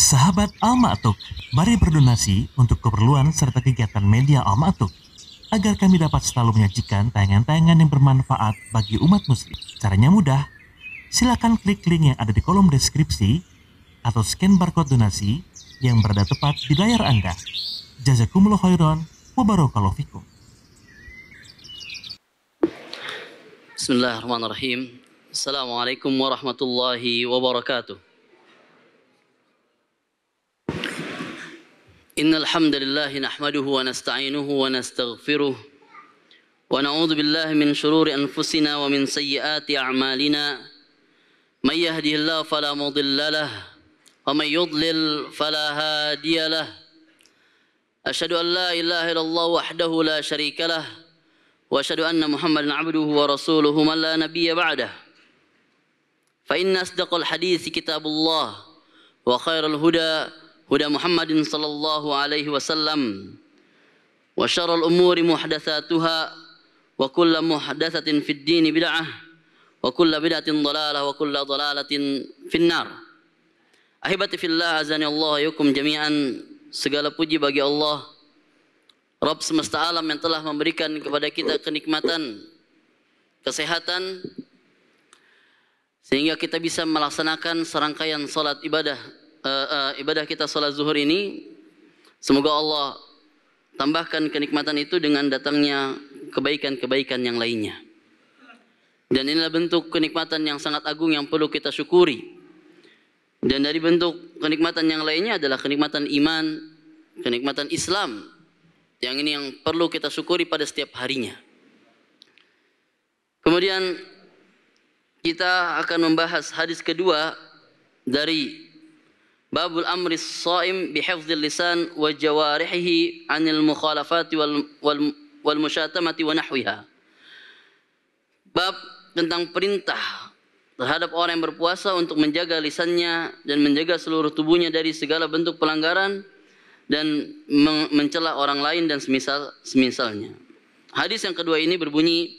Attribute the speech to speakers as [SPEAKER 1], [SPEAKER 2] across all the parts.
[SPEAKER 1] Sahabat Al-Ma'tuk, mari berdonasi untuk keperluan serta kegiatan media Al-Ma'tuk agar kami dapat selalu menyajikan tayangan-tayangan yang bermanfaat bagi umat muslim. Caranya mudah, silakan klik link yang ada di kolom deskripsi atau scan barcode donasi yang berada tepat di layar Anda. Jazakumullah khairan wa barakallahu fikum.
[SPEAKER 2] Bismillahirrahmanirrahim. Assalamualaikum warahmatullahi wabarakatuh. Innal hamdalillah nahmaduhu wa nasta'inuhu wa nastaghfiruh wa na'udzu billahi min shururi anfusina wa min sayyiati a'malina. May yahdihillahu fala mudilla lahu wa may yudlil fala hadiya lahu. Asyhadu an la ilaha illallah wahdahu la syarika lahu wa asyhadu anna Muhammadan 'abduhu wa rasuluhu man la nabiyya ba'dah. Fa inna asdaqal hadits kitabullah wa khairal huda huda Muhammadin sallallahu alaihi wasallam wa syarrul umuri muhdatsatuha wa kullu muhdatsatin fid din bid'ah wa kullu bid'atin dhalalah wa kullu dhalalatin finnar. Ahibati fillah, azani Allah yakum jami'an. Segala puji bagi Allah, Rabb semesta alam, yang telah memberikan kepada kita kenikmatan, kesehatan, sehingga kita bisa melaksanakan serangkaian salat ibadah kita salat zuhur ini. Semoga Allah tambahkan kenikmatan itu dengan datangnya kebaikan-kebaikan yang lainnya. Dan inilah bentuk kenikmatan yang sangat agung yang perlu kita syukuri. Dan dari bentuk kenikmatan yang lainnya adalah kenikmatan iman, kenikmatan Islam. Yang ini yang perlu kita syukuri pada setiap harinya. Kemudian kita akan membahas hadis kedua dari Babul amri shaim bihifdzil lisan wa jawarihi anil mukhalafati wal musyatamati wa nahwiha. Bab tentang perintah terhadap orang yang berpuasa untuk menjaga lisannya dan menjaga seluruh tubuhnya dari segala bentuk pelanggaran dan mencela orang lain dan semisalnya. Hadis yang kedua ini berbunyi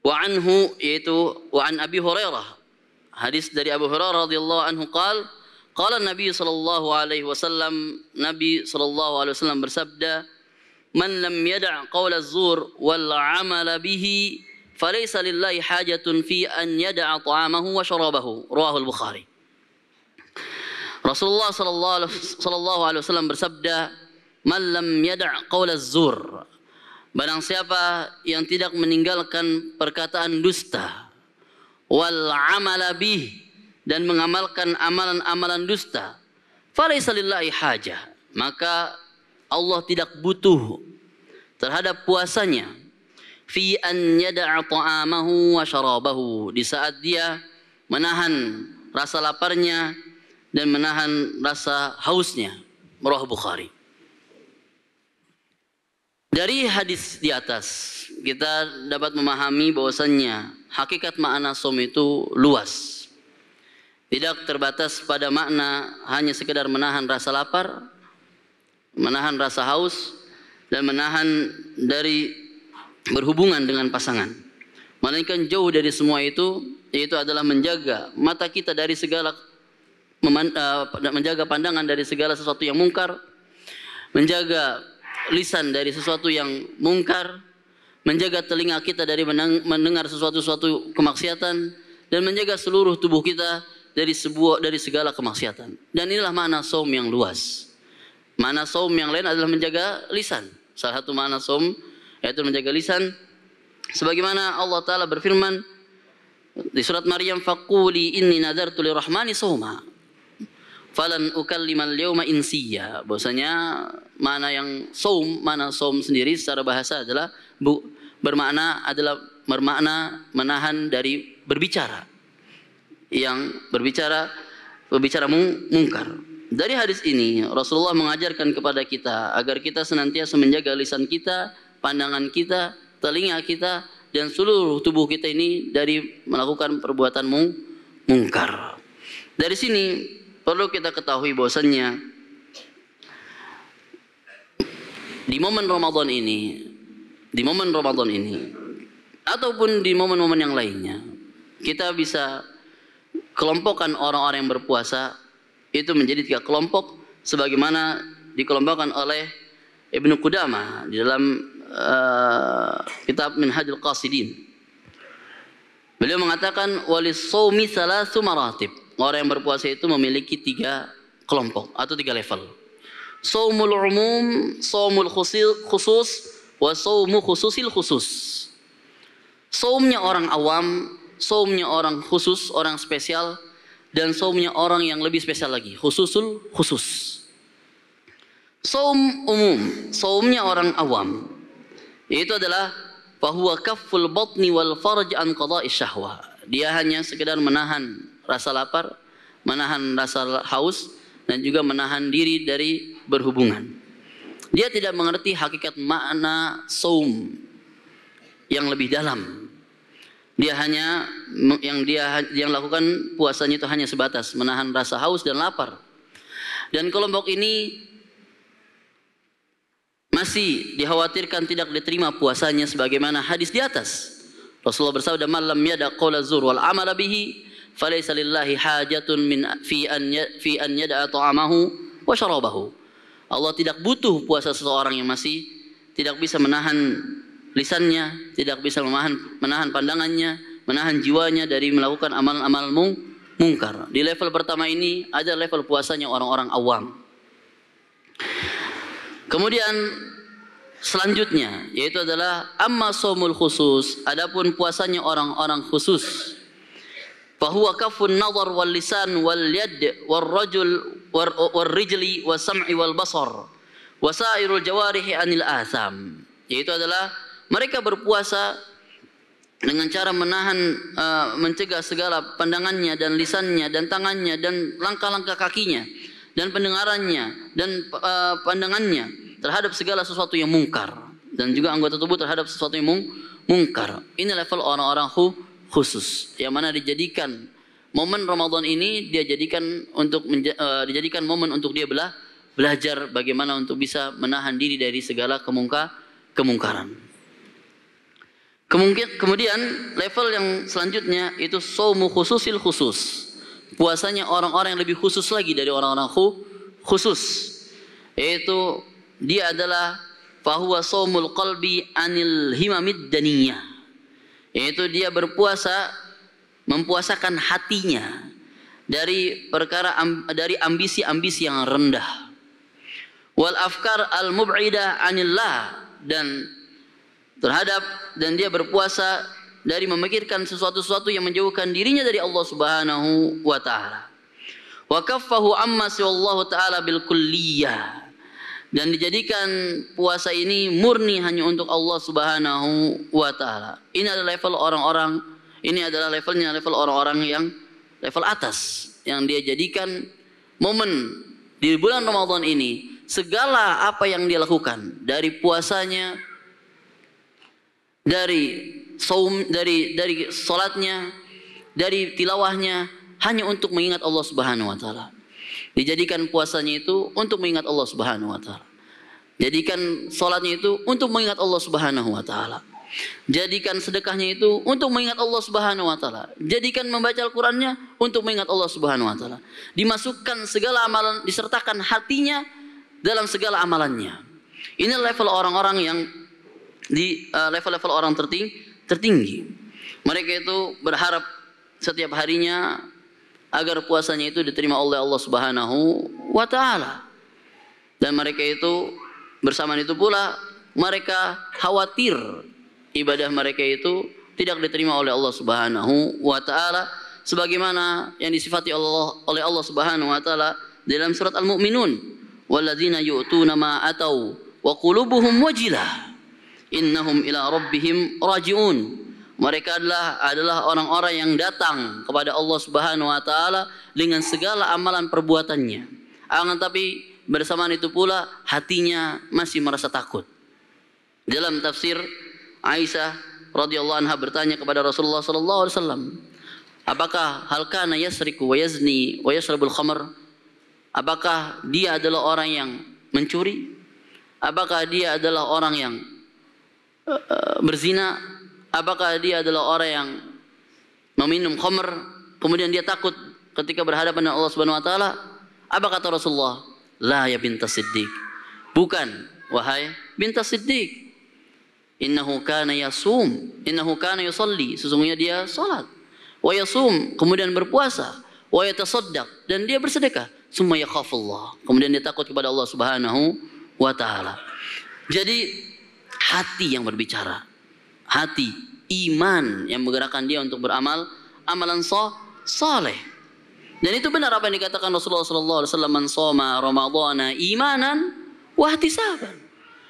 [SPEAKER 2] wa anhu, yaitu wa an Abi Hurairah. Hadis dari Abu Hurairah radhiyallahu anhu qala Nabi sallallahu alaihi wasallam, Nabi sallallahu alaihi wasallam bersabda, man lam yada' qawla az-zur wal 'amala bihi falaysa lillahi hajatun fi an yada'a ta'amahu wa syarabahu. Rawahu al-Bukhari. Rasulullah sallallahu alaihi wasallam bersabda, man lam yada' qawla az-zur, barang siapa yang tidak meninggalkan perkataan dusta, wal 'amala bihi, dan mengamalkan amalan-amalan dusta, falaysa lillahi hajah, maka Allah tidak butuh terhadap puasanya, fi an yada'a ta'amahu wa syarabahu, di saat dia menahan rasa laparnya dan menahan rasa hausnya. Rawahu Bukhari. Dari hadis di atas kita dapat memahami bahwasannya hakikat makna shaum itu luas. Tidak terbatas pada makna hanya sekedar menahan rasa lapar, menahan rasa haus, dan menahan dari berhubungan dengan pasangan. Melainkan jauh dari semua itu, yaitu adalah menjaga mata kita dari segala menjaga pandangan dari segala sesuatu yang mungkar, menjaga lisan dari sesuatu yang mungkar, menjaga telinga kita dari mendengar sesuatu kemaksiatan, dan menjaga seluruh tubuh kita dari segala kemaksiatan. Dan inilah makna shaum yang luas. Makna shaum yang lain adalah menjaga lisan. Salah satu makna shaum yaitu menjaga lisan, sebagaimana Allah Ta'ala berfirman di surat Maryam, faquli inni nadartu lirrahmani shauma falan ukallimal yawma insiya. Bahwasanya makna shaum sendiri secara bahasa adalah bermakna menahan dari berbicara, yang berbicara mungkar. Dari hadis ini Rasulullah mengajarkan kepada kita agar kita senantiasa menjaga lisan kita, pandangan kita, telinga kita, dan seluruh tubuh kita ini dari melakukan perbuatan mungkar. Dari sini perlu kita ketahui bahwasannya di momen Ramadan ini ataupun di momen-momen yang lainnya, kita bisa kelompokkan orang-orang yang berpuasa itu menjadi 3 kelompok sebagaimana dikelompokkan oleh Ibnu Qudamah di dalam kitab Minhajul Qasidin. Beliau mengatakan walis shaumi salasu maratib. Orang yang berpuasa itu memiliki 3 kelompok atau 3 level. Shaumul umum, shaumul khusus, wa shaumu khususil khusus. Shaumnya orang awam, shaumnya orang khusus, orang spesial, dan shaumnya orang yang lebih spesial lagi, khususul khusus. Shaum umum, shaumnya orang awam, yaitu adalah fahuwa kafful batni wal farj an qada'i syahwa. Dia hanya sekedar menahan rasa lapar, menahan rasa haus, dan juga menahan diri dari berhubungan. Dia tidak mengerti hakikat makna saum yang lebih dalam. Dia hanya yang lakukan puasanya itu hanya sebatas menahan rasa haus dan lapar. Dan kelompok ini masih dikhawatirkan tidak diterima puasanya sebagaimana hadis di atas. Rasulullah bersabda, "Man lam yada qaula zur wal amala bihi, falaysa lillahi hajatun fi an yada'a ta'amahu wa syarabahu." Allah tidak butuh puasa seseorang yang masih tidak bisa menahan lisannya, tidak bisa menahan pandangannya, menahan jiwanya dari melakukan amalan-amal mungkar. Di level pertama ini ada level puasanya orang-orang awam. Kemudian selanjutnya yaitu adalah amma shaumul khusus, adapun puasanya orang-orang khusus. Fahuwa kafun nazar wal lisan wal yad wal rajul wal rijli was sam'i wal basar wasairul jawarihi anil atham. Yaitu adalah mereka berpuasa dengan cara menahan, mencegah segala pandangannya dan lisannya dan tangannya dan langkah-langkah kakinya dan pendengarannya dan pandangannya terhadap segala sesuatu yang mungkar, dan juga anggota tubuh terhadap sesuatu yang mungkar. Ini level orang-orang khusus yang mana dijadikan momen Ramadan ini dijadikan momen untuk dia belajar bagaimana untuk bisa menahan diri dari segala kemungkaran. Kemudian level yang selanjutnya itu shaumu khususil khusus. Puasanya orang-orang yang lebih khusus lagi dari orang-orang khusus. Yaitu dia adalah fahuwa shaumul qalbi anil himamid daniyah. Yaitu dia berpuasa mempuasakan hatinya dari dari ambisi-ambisi yang rendah. Wal afkar al mub'idah anillah, dan dia berpuasa dari memikirkan sesuatu-sesuatu yang menjauhkan dirinya dari Allah Subhanahu wa taala. Wa kaffahu amma siwallahu taala bil kulliyah, dan dijadikan puasa ini murni hanya untuk Allah Subhanahu wa taala. Ini adalah level orang-orang yang level atas, yang dia jadikan momen di bulan Ramadan ini segala apa yang dia lakukan dari puasanya, dari salatnya, dari tilawahnya hanya untuk mengingat Allah Subhanahu wa taala. Dijadikan puasanya itu untuk mengingat Allah Subhanahu wa taala. Jadikan salatnya itu untuk mengingat Allah Subhanahu wa taala. Jadikan sedekahnya itu untuk mengingat Allah Subhanahu wa taala. Jadikan membaca Al-Qur'annya untuk mengingat Allah Subhanahu wa taala. Dimasukkan segala amalan, disertakan hatinya dalam segala amalannya. Ini level orang-orang yang di level-level orang tertinggi. Mereka itu berharap setiap harinya agar puasanya itu diterima oleh Allah Subhanahu wa taala. Dan mereka itu bersamaan itu pula mereka khawatir ibadah mereka itu tidak diterima oleh Allah Subhanahu wa taala sebagaimana yang disifati oleh Allah Subhanahu wa taala dalam surat Al-Mu'minun, walladzina yu'tuna ma atau wa qulubuhum wajilah innahum ila rabbihim raji'un. Mereka adalah orang-orang yang datang kepada Allah Subhanahu wa taala dengan segala amalan perbuatannya. Akan tapi bersamaan itu pula hatinya masih merasa takut. Dalam tafsir, Aisyah radhiyallahu anha bertanya kepada Rasulullah sallallahu alaihi wasallam, apakah hal kana yasriku wa yazni wa yashrabul khamr? Apakah dia adalah orang yang mencuri? Apakah dia adalah orang yang berzina? Apakah dia adalah orang yang meminum khamr? Kemudian dia takut ketika berhadapan dengan Allah Subhanahu wa taala. Apa kata Rasulullah? La ya bintas Siddiq. Bukan, wahai bintas Siddiq. Innahu kana yasum, innahu kana yusalli. Sesungguhnya dia salat. Wa yasum, kemudian berpuasa. Wa yatasaddaq, dan dia bersedekah. Summa yakhafullah, kemudian dia takut kepada Allah Subhanahu wa taala. Jadi hati yang berbicara. Hati, iman yang menggerakkan dia untuk beramal amalan saleh. Dan itu benar apa yang dikatakan Rasulullah sallallahu alaihi wasallam, man shoma ramadhana imanan wa ihtisaban.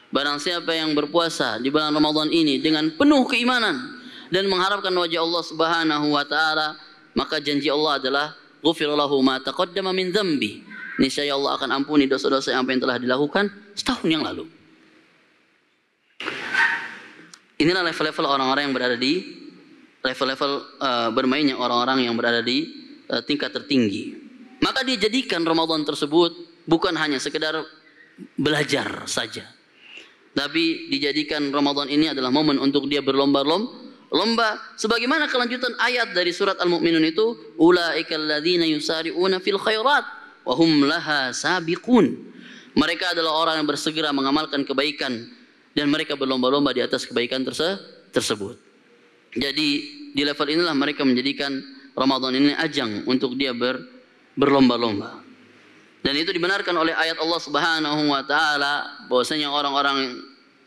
[SPEAKER 2] Barang siapa yang berpuasa di bulan Ramadan ini dengan penuh keimanan dan mengharapkan wajah Allah Subhanahu wa taala, maka janji Allah adalah ghufira lahu ma taqaddama min dzambi. Niscaya Allah akan ampuni dosa-dosa yang telah dilakukan setahun yang lalu. Inilah level-level orang-orang yang berada di level-level bermainnya orang-orang yang berada di tingkat tertinggi. Maka dia jadikan Ramadan tersebut bukan hanya sekedar belajar saja, tapi dijadikan Ramadan ini adalah momen untuk dia berlomba sebagaimana kelanjutan ayat dari surat Al-Mu'minun itu, ulaikal ladzina yusari'una fil khairat wa hum laha sabiqun. Mereka adalah orang yang bersegera mengamalkan kebaikan dan mereka berlomba-lomba di atas kebaikan tersebut. Jadi di level inilah mereka menjadikan Ramadan ini ajang untuk dia berlomba-lomba. Dan itu dibenarkan oleh ayat Allah Subhanahu wa taala bahwasanya orang-orang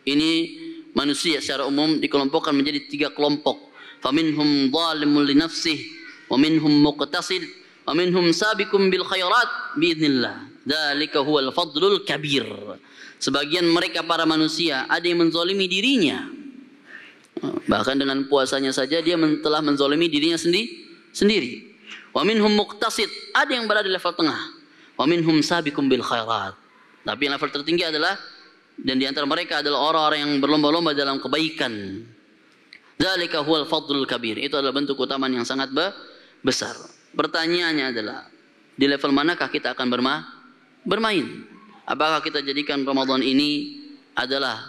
[SPEAKER 2] ini manusia secara umum dikelompokkan menjadi 3 kelompok. Faminhum zalimun li nafsihi wa minhum muqtasid wa minhum sabiqun bil khairat biidznillah. Dzalika huwal fadlul kabir. Sebagian mereka para manusia ada yang menzalimi dirinya. Bahkan dengan puasanya saja dia telah menzalimi dirinya sendiri. Wa minhum muqtasid, ada yang berada di level tengah. Wa minhum sabiqun bil khairat. Tapi yang level tertinggi adalah, dan di antara mereka adalah orang-orang yang berlomba-lomba dalam kebaikan. Dzalika huwal fadlul kabir. Itu adalah bentuk keutamaan yang sangat besar. Pertanyaannya adalah, di level manakah kita akan bermain? Apakah kita jadikan Ramadan ini adalah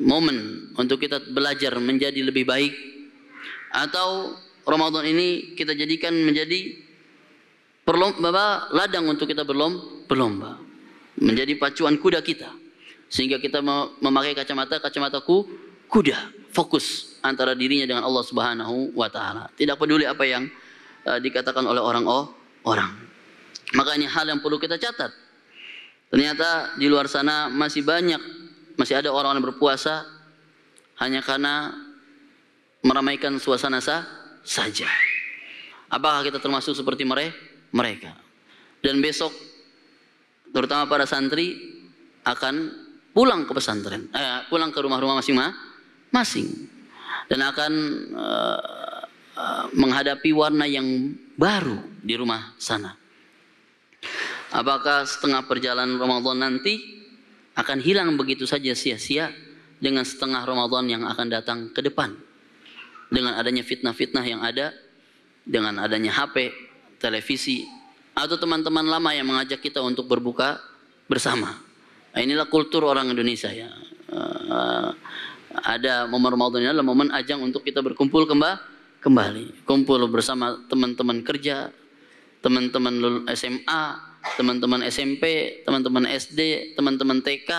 [SPEAKER 2] momen untuk kita belajar menjadi lebih baik, atau Ramadan ini kita jadikan menjadi ladang untuk kita berlomba, menjadi pacuan kuda kita, sehingga kita memakai kacamata kuda, fokus antara dirinya dengan Allah Subhanahu wa taala, tidak peduli apa yang dikatakan oleh orang. Makanya hal yang perlu kita catat, ternyata di luar sana masih ada orang-orang berpuasa hanya karena meramaikan suasana saja. Apakah kita termasuk seperti mereka? Dan besok terutama para santri akan pulang ke pesantren, pulang ke rumah-rumah masing-masing, dan akan menghadapi warna yang baru di rumah sana. Apakah setengah perjalanan Ramadan nanti akan hilang begitu saja sia-sia dengan setengah Ramadan yang akan datang ke depan, dengan adanya fitnah-fitnah yang ada, dengan adanya HP, televisi, atau teman-teman lama yang mengajak kita untuk berbuka bersama. Nah, inilah kultur orang Indonesia ya. Ada momen Ramadan ini adalah momen ajang untuk kita berkumpul kembali, kumpul bersama teman-teman kerja, teman-teman SMA, teman-teman SMP, teman-teman SD, teman-teman TK,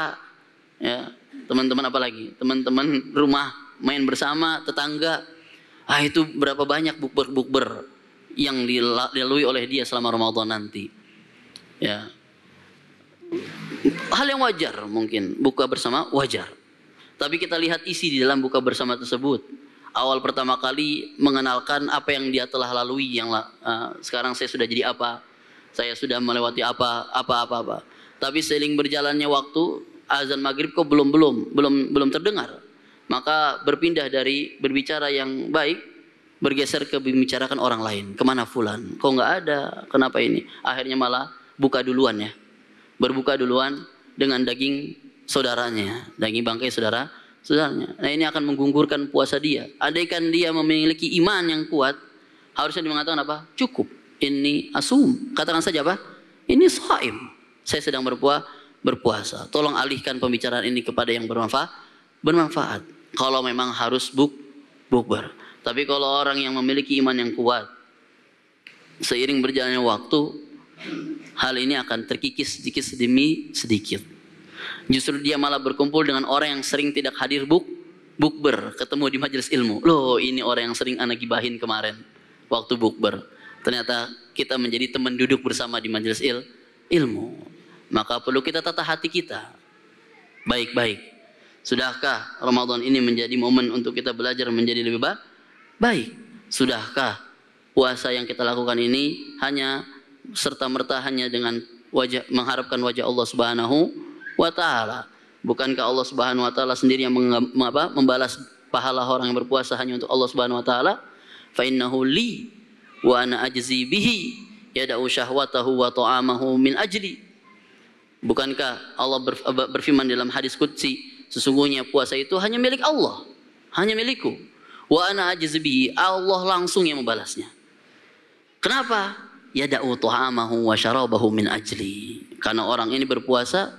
[SPEAKER 2] ya, teman-teman apa lagi, teman-teman rumah main bersama, tetangga. Itu berapa banyak bukber yang dilalui oleh dia selama Ramadan nanti. Ya. Hal yang wajar mungkin, buka bersama wajar. Tapi kita lihat isi di dalam buka bersama tersebut. Awal pertama kali mengenalkan apa yang dia telah lalui, yang sekarang saya sudah jadi apa, saya sudah melewati apa. Tapi seiring berjalannya waktu, azan maghrib kok belum terdengar. Maka berpindah dari berbicara yang baik, bergeser ke membicarakan orang lain. Kemana fulan? Kok nggak ada? Kenapa ini? Akhirnya malah buka duluan ya. Berbuka duluan dengan daging saudaranya, daging bangkai saudaranya. Nah, ini akan menggugurkan puasa dia. Andaikan dia memiliki iman yang kuat, harusnya dia mengatakan apa? Cukup. Ini asum. Katakan saja apa? Ini shaim. Saya sedang berpuasa. Tolong alihkan pembicaraan ini kepada yang bermanfaat. Kalau memang harus bukber. Tapi kalau orang yang memiliki iman yang kuat, seiring berjalannya waktu, hal ini akan terkikis sedikit demi sedikit. Justru dia malah berkumpul dengan orang yang sering tidak hadir bukber, ketemu di majelis ilmu. Loh, ini orang yang sering ana gibahin kemarin waktu bukber. Ternyata kita menjadi teman duduk bersama di majelis ilmu. Maka perlu kita tata hati kita baik-baik. Sudahkah Ramadan ini menjadi momen untuk kita belajar menjadi lebih baik? Sudahkah puasa yang kita lakukan ini hanya serta-merta hanya dengan mengharapkan wajah Allah Subhanahu wa taala? Bukankah Allah Subhanahu wa taala sendiri yang membalas pahala orang yang berpuasa hanya untuk Allah Subhanahu wa taala? Fa innahu li wa ana ajzi bihi yada'u syahwatahu wa ta'amahu min ajli. Bukankah Allah berfirman dalam hadis qudsi, sesungguhnya puasa itu hanya milik Allah, hanya milikku. Wa ana ajzi bihi, Allah langsung yang membalasnya. Kenapa? Yada'u ta'amahu wa syarabahu min ajli. Karena orang ini berpuasa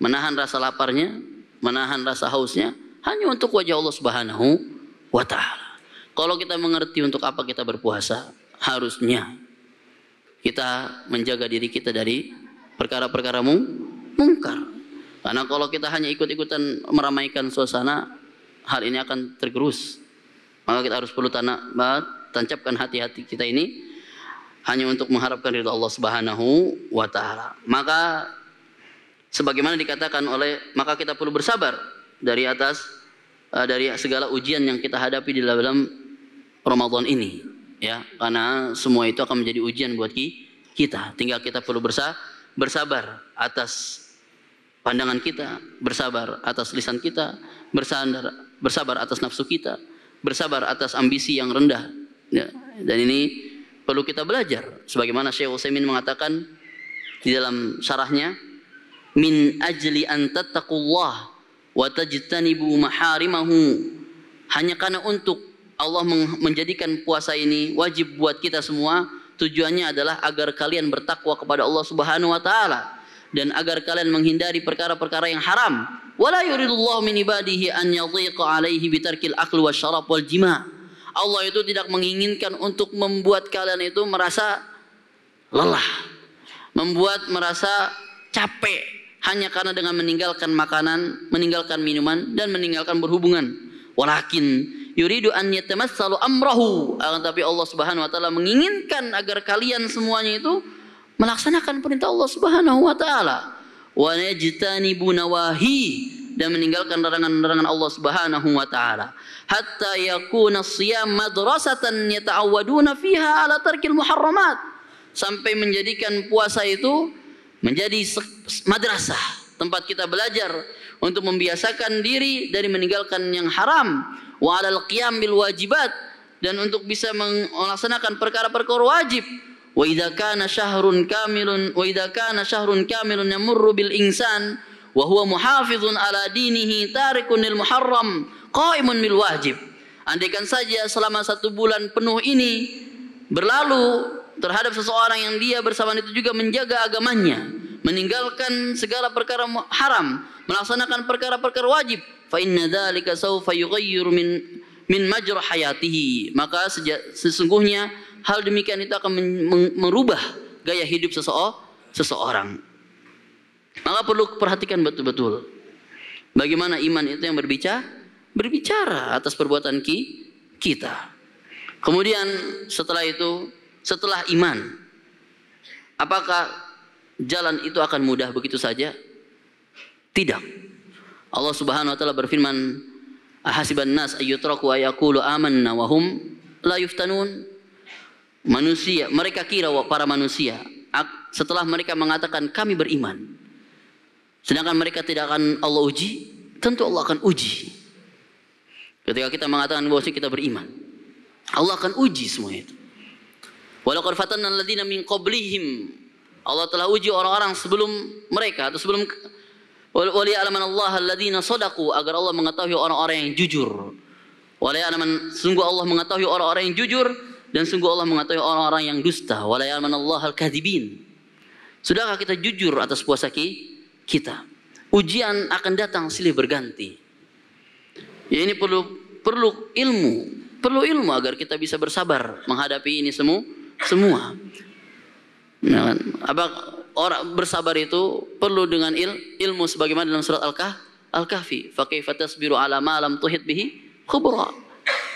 [SPEAKER 2] menahan rasa laparnya, menahan rasa hausnya hanya untuk wajah Allah Subhanahu wa taala. Kalau kita mengerti untuk apa kita berpuasa, harusnya kita menjaga diri kita dari perkara-perkara mungkar. Karena kalau kita hanya ikut-ikutan meramaikan suasana, hal ini akan tergerus. Maka kita harus perlu tancapkan hati-hati kita ini hanya untuk mengharapkan ridha Allah Subhanahu wa taala. Maka sebagaimana dikatakan maka kita perlu bersabar dari segala ujian yang kita hadapi di dalam Ramadan ini, ya. Karena semua itu akan menjadi ujian buat kita. Tinggal kita perlu bersabar atas pandangan kita, bersabar atas lisan kita, bersabar atas nafsu kita, bersabar atas ambisi yang rendah, ya. Dan ini perlu kita belajar. Sebagaimana Syekh Utsaimin mengatakan di dalam syarahnya, min ajli an tattaqullah wa tajtanibu maharimahu. Hanya karena untuk Allah menjadikan puasa ini wajib buat kita semua, tujuannya adalah agar kalian bertakwa kepada Allah Subhanahu wa taala dan agar kalian menghindari perkara-perkara yang haram. Wala yuridullahu min ibadihi an yadhiqa alaihi bitarkil akli wasyarab wal jima'. Allah itu tidak menginginkan untuk membuat kalian itu merasa lelah, membuat merasa capek hanya karena dengan meninggalkan makanan, meninggalkan minuman dan meninggalkan berhubungan. Walakin yuridu an yatamassalu amrahu. Tapi Allah Subhanahu wa taala menginginkan agar kalian semuanya itu melaksanakan perintah Allah Subhanahu wa taala. Wa yajtanibu nawahi, dan meninggalkan larangan-larangan Allah Subhanahu wa taala. Hatta yakuna as-siyam madrasatan yata'awwaduna fiha ala tarkil muharramat. Sampai menjadikan puasa itu menjadi madrasah, tempat kita belajar untuk membiasakan diri dari meninggalkan yang haram, wa 'alal qiyam bil wajibat, dan untuk bisa melaksanakan perkara-perkara wajib. Wa idza kana syahrun kamilun yamurru bil insan wa huwa muhafizun ala dinihi tarikun lil muharram qaimun bil wajib. Andaikan saja selama 1 bulan penuh ini berlalu terhadap seseorang yang dia bersama itu juga menjaga agamanya, meninggalkan segala perkara haram, melaksanakan perkara-perkara wajib, fa inna dzalika sawfa yughayyiru min majra hayatihi. Maka sesungguhnya hal demikian itu akan merubah gaya hidup seseorang. Maka perlu perhatikan betul-betul bagaimana iman itu yang berbicara atas perbuatan kita. Kemudian setelah itu, setelah iman, apakah jalan itu akan mudah begitu saja? Tidak. Allah Subhanahu wa taala berfirman, ahasiban nas ayyutraku ayaqulu amanna wa hum la yuftanun. Manusia, mereka kira para manusia setelah mereka mengatakan kami beriman, sedangkan mereka tidak akan Allah uji. Tentu Allah akan uji. Ketika kita mengatakan bahwa kita beriman, Allah akan uji semua itu. Walaqad fatanna alladziina min qablihim. Allah telah uji orang-orang sebelum mereka atau sebelum waliya'lamanallahu alladziina shadaqu, agar Allah mengetahui orang-orang yang jujur. Sungguh Allah mengetahui orang-orang yang jujur, dan sungguh Allah mengetahui orang-orang yang dusta. Waliya'lamanallahu al-kadzibin. Sudahkah kita jujur atas puasa kita? Ujian akan datang silih berganti. Ya, ini perlu ilmu agar kita bisa bersabar menghadapi ini semua. Ya kan? Orang bersabar itu perlu dengan ilmu sebagaimana dalam surat Al-Kahfi. Fa kaifa tasbiru ala ma lam tuhit bihi khubra.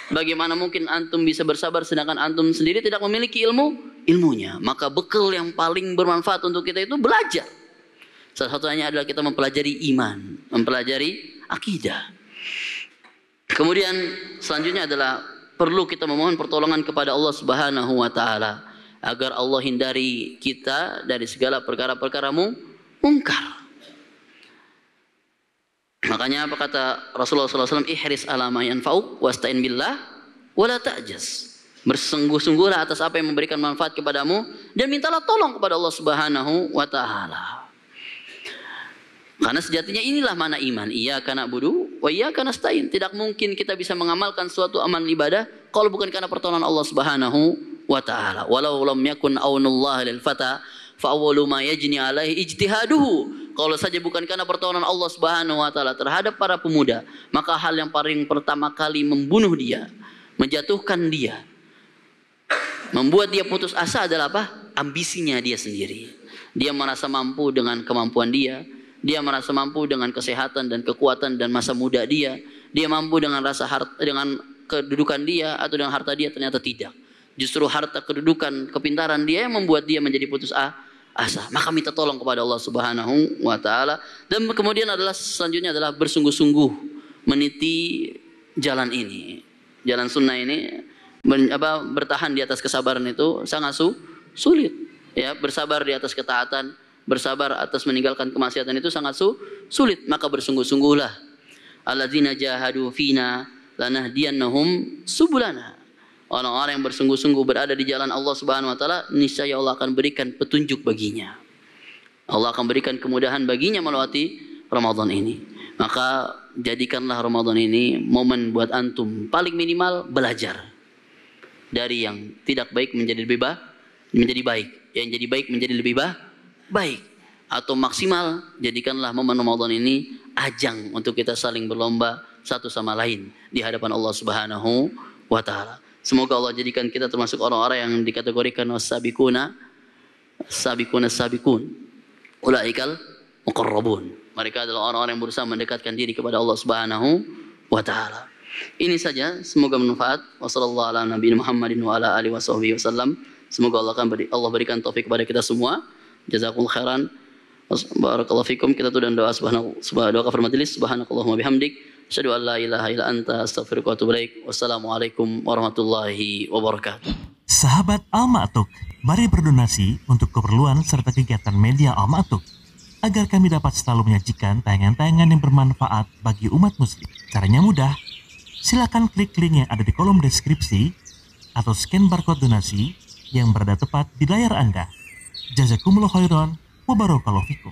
[SPEAKER 2] Bagaimana mungkin antum bisa bersabar sedangkan antum sendiri tidak memiliki ilmunya? Maka bekal yang paling bermanfaat untuk kita itu belajar. Salah satunya adalah kita mempelajari iman, mempelajari akidah. Kemudian selanjutnya adalah perlu kita memohon pertolongan kepada Allah Subhanahu wa taala agar Allah hindari kita dari segala perkara-perkara mungkar. Makanya apa kata Rasulullah SAW? Ihris ala ma yanfa'uk wasta'in billah wala ta'jaz. Bersungguh-sungguhlah atas apa yang memberikan manfaat kepadamu dan mintalah tolong kepada Allah Subhanahu wa taala. Karena sejatinya inilah mana iman. Iyyaka na'budu wa iyyaka nasta'in. Tidak mungkin kita bisa mengamalkan suatu amal ibadah kalau bukan karena pertolongan Allah Subhanahu wa ta'ala. Walau lam yakun aunullah lil fata fa awwalu ma yajni alaihi ijtihaduhu. Kalau saja bukan karena pertolongan Allah Subhanahu wa taala terhadap para pemuda, maka hal yang paling pertama kali membunuh dia, menjatuhkan dia, membuat dia putus asa adalah apa? Ambisinya dia sendiri. Dia merasa mampu dengan kemampuan dia. Dia merasa mampu dengan kesehatan dan kekuatan dan masa muda dia. Dia mampu dengan dengan kedudukan dia atau dengan harta dia, ternyata tidak. Justru harta, kedudukan, kepintaran dia yang membuat dia menjadi putus asa. Maka minta tolong kepada Allah Subhanahu wa taala. Dan kemudian selanjutnya adalah bersungguh-sungguh meniti jalan ini. Jalan sunnah ini bertahan di atas kesabaran itu sangat sulit. Ya, bersabar di atas ketaatan, bersabar atas meninggalkan kemaksiatan itu sangat sulit. Maka bersungguh-sungguhlah. Alladzina jahadu fina lanahdiyannahum subulana. Orang-orang yang bersungguh-sungguh berada di jalan Allah Subhanahu wa taala, niscaya Allah akan berikan petunjuk baginya. Allah akan berikan kemudahan baginya melewati Ramadan ini. Maka jadikanlah Ramadan ini momen buat antum paling minimal belajar. Dari yang tidak baik menjadi menjadi baik. Yang jadi baik menjadi lebih baik. Atau maksimal jadikanlah momen Ramadan ini ajang untuk kita saling berlomba satu sama lain di hadapan Allah Subhanahu wa taala. Semoga Allah jadikan kita termasuk orang-orang yang dikategorikan was-sabiquna sabiqun. Ulaikal muqarrabun. Mereka adalah orang-orang yang berusaha mendekatkan diri kepada Allah Subhanahu wa taala. Ini saja, semoga bermanfaat. Wassallallahu ala nabiyina Muhammadin wa ala alihi wasallam. Semoga Allah berikan taufik kepada kita semua. Jazakumullah khairan. Barakallahu fikum. Kita tuh dan doa doa kafir majelis. Subhanakallahumma bihamdik. Asyhadu an la ilaha illa anta astaghfiruka wa atubu ilaik. Wassalamualaikum warahmatullahi wabarakatuh.
[SPEAKER 1] Sahabat Al-Ma'tuk, mari berdonasi untuk keperluan serta kegiatan media Al-Ma'tuk agar kami dapat selalu menyajikan tayangan-tayangan yang bermanfaat bagi umat muslim. Caranya mudah. Silakan klik link yang ada di kolom deskripsi atau scan barcode donasi yang berada tepat di layar Anda. Jazakumullah khairan wa barakallahu fikum.